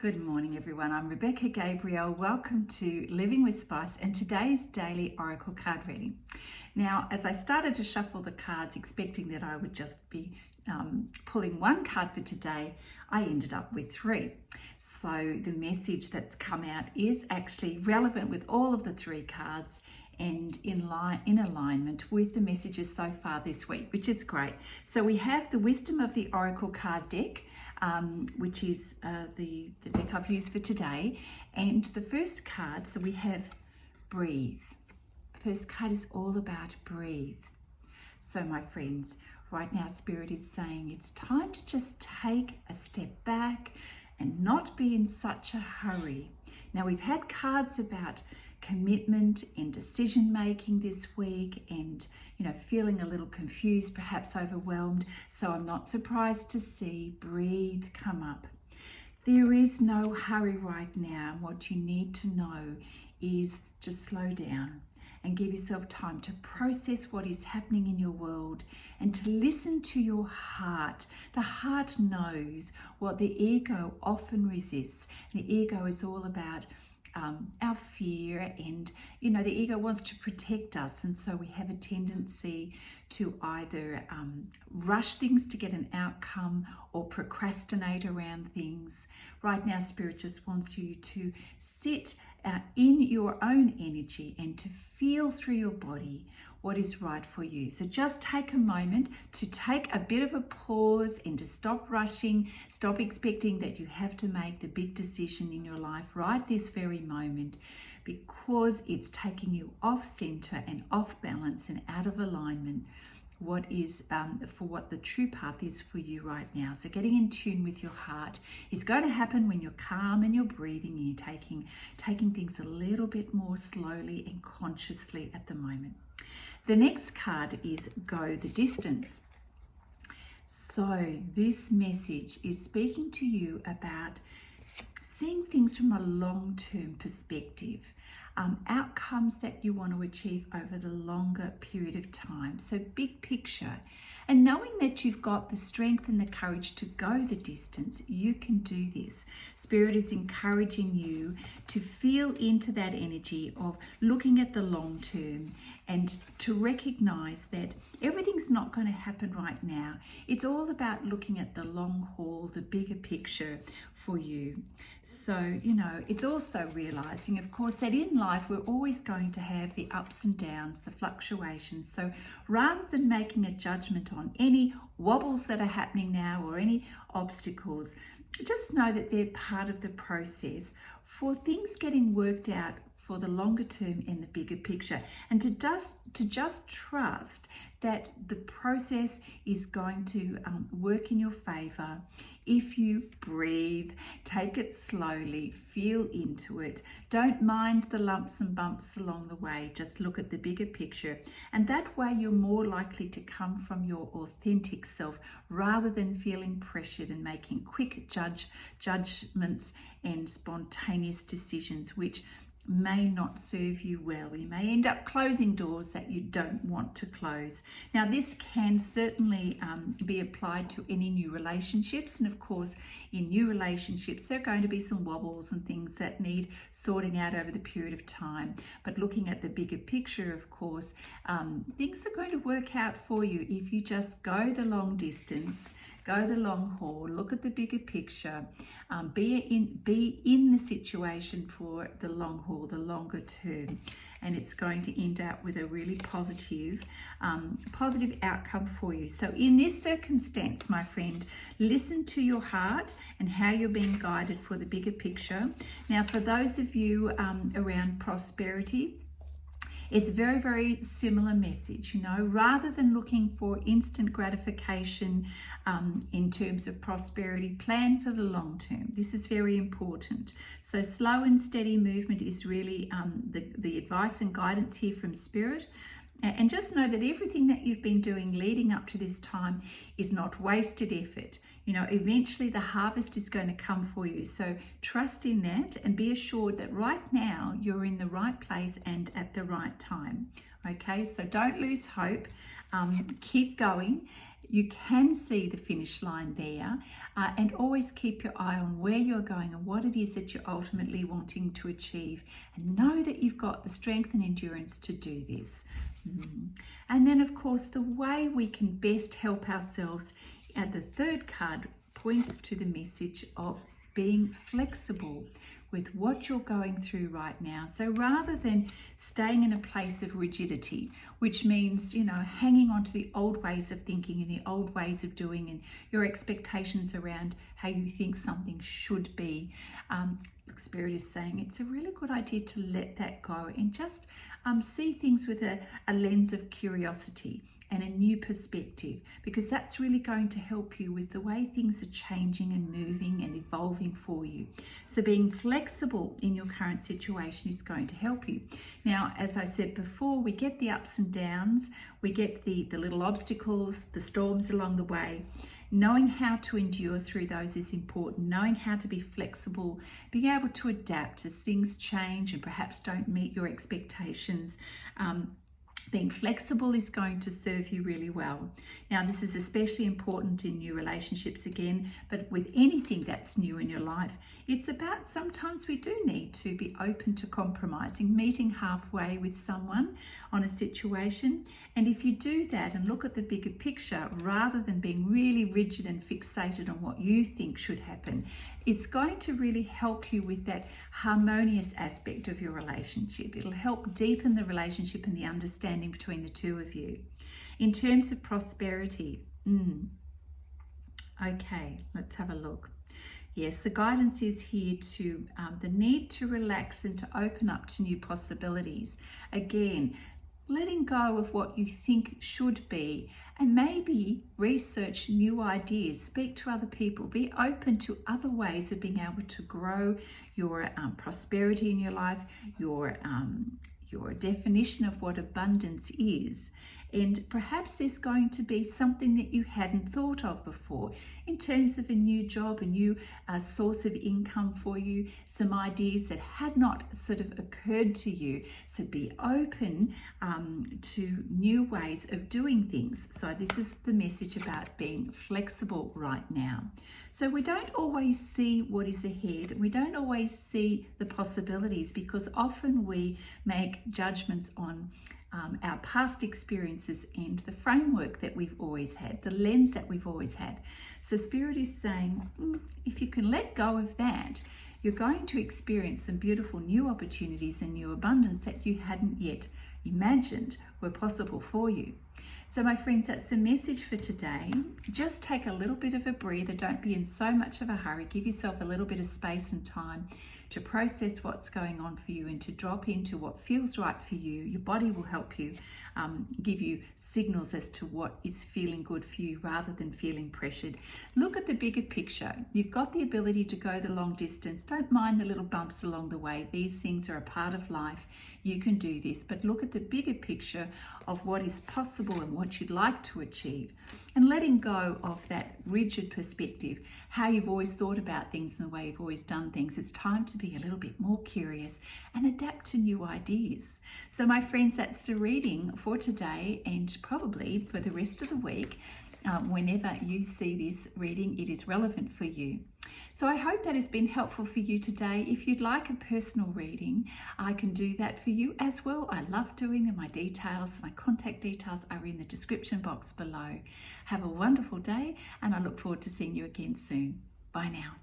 Good morning, everyone. I'm Rebecca Gabriel. Welcome to Living with Spice and today's daily oracle card reading. Now, as I started to shuffle the cards, expecting that I would just be pulling one card for today, I ended up with three. So the message that's come out is actually relevant with all of the three cards and in alignment with the messages so far this week, which is great. So we have the Wisdom of the Oracle card deck, which is the deck I've used for today. And the first card, so we have breathe. First card is all about breathe. So my friends, right now Spirit is saying it's time to just take a step back and not be in such a hurry. Now we've had cards about commitment and decision making this week and feeling a little confused, perhaps overwhelmed. So I'm not surprised to see breathe come up. There is no hurry right now. What you need to know is to slow down and give yourself time to process what is happening in your world and to listen to your heart. The heart knows what the ego often resists. The ego is all about our fear, and the ego wants to protect us, and so we have a tendency to either rush things to get an outcome or procrastinate around things. Right now Spirit just wants you to sit in your own energy and to feel through your body what is right for you. So just take a moment to take a bit of a pause and to stop rushing, stop expecting that you have to make the big decision in your life right this very moment, because it's taking you off center and off balance and out of alignment what is for what the true path is for you right now. So getting in tune with your heart is going to happen when you're calm and you're breathing and you're taking things a little bit more slowly and consciously at the moment. The next card is Go the Distance. So this message is speaking to you about seeing things from a long-term perspective, outcomes that you want to achieve over the longer period of time. So big picture, and knowing that you've got the strength and the courage to go the distance, you can do this. Spirit is encouraging you to feel into that energy of looking at the long term and to recognize that everything's not going to happen right now. It's all about looking at the long haul, the bigger picture for you. So, it's also realizing, of course, that in life we're always going to have the ups and downs, the fluctuations. So rather than making a judgment on any wobbles that are happening now or any obstacles, just know that they're part of the process for things getting worked out for the longer term and the bigger picture, and to just trust that the process is going to work in your favor if you breathe, take it slowly, feel into it. Don't mind the lumps and bumps along the way, just look at the bigger picture, and that way you're more likely to come from your authentic self rather than feeling pressured and making quick judgments and spontaneous decisions which may not serve you well. You may end up closing doors that you don't want to close. Now, this can certainly be applied to any new relationships, and of course in new relationships there are going to be some wobbles and things that need sorting out over the period of time, but looking at the bigger picture, of course, things are going to work out for you if you just go the long distance, go the long haul, look at the bigger picture, be in the situation for the long haul, the longer term, and it's going to end up with a really positive outcome for you. So in this circumstance, my friend, listen to your heart and how you're being guided for the bigger picture. Now, for those of you around prosperity, it's a very, very similar message. Rather than looking for instant gratification in terms of prosperity, plan for the long term. This is very important. So slow and steady movement is really the advice and guidance here from Spirit. And just know that everything that you've been doing leading up to this time is not wasted effort. Eventually the harvest is going to come for you. So trust in that and be assured that right now you're in the right place and at the right time. Okay, so don't lose hope. Keep going. You can see the finish line there, and always keep your eye on where you're going and what it is that you're ultimately wanting to achieve, and know that you've got the strength and endurance to do this. And then, of course, the way we can best help ourselves, the third card points to the message of being flexible with what you're going through right now. So rather than staying in a place of rigidity, which means, hanging on to the old ways of thinking and the old ways of doing and your expectations around how you think something should be, Spirit is saying it's a really good idea to let that go and just see things with a lens of curiosity and a new perspective, because that's really going to help you with the way things are changing and moving and evolving for you. So being flexible in your current situation is going to help you. Now, as I said before, we get the ups and downs, we get the little obstacles, the storms along the way. Knowing how to endure through those is important. Knowing how to be flexible, being able to adapt as things change and perhaps don't meet your expectations. Being flexible is going to serve you really well. Now, this is especially important in new relationships again, but with anything that's new in your life, it's about sometimes we do need to be open to compromising, meeting halfway with someone on a situation. And if you do that and look at the bigger picture, rather than being really rigid and fixated on what you think should happen, it's going to really help you with that harmonious aspect of your relationship. It'll help deepen the relationship and the understanding between the two of you. In terms of prosperity, okay, let's have a look. Yes, the guidance is here to the need to relax and to open up to new possibilities. Again, letting go of what you think should be, and maybe research new ideas, speak to other people, be open to other ways of being able to grow your prosperity in your life, your definition of what abundance is. And perhaps there's going to be something that you hadn't thought of before in terms of a new job, a new source of income for you, some ideas that had not sort of occurred to you. So be open to new ways of doing things. So this is the message about being flexible right now. So we don't always see what is ahead. We don't always see the possibilities, because often we make judgments on our past experiences and the framework that we've always had, the lens that we've always had. So Spirit is saying, if you can let go of that, you're going to experience some beautiful new opportunities and new abundance that you hadn't yet imagined were possible for you. So my friends, that's the message for today. Just take a little bit of a breather. Don't be in so much of a hurry. Give yourself a little bit of space and time to process what's going on for you and to drop into what feels right for you. Your body will help you, give you signals as to what is feeling good for you rather than feeling pressured. Look at the bigger picture. You've got the ability to go the long distance. Don't mind the little bumps along the way. These things are a part of life. You can do this, but look at the bigger picture of what is possible and what you'd like to achieve, and letting go of that rigid perspective, how you've always thought about things and the way you've always done things. It's time to be a little bit more curious and adapt to new ideas. So my friends, that's the reading for today, and probably for the rest of the week. Whenever you see this reading, it is relevant for you. So I hope that has been helpful for you today. If you'd like a personal reading, I can do that for you as well. I love doing them. My contact details are in the description box below. Have a wonderful day, and I look forward to seeing you again soon. Bye now.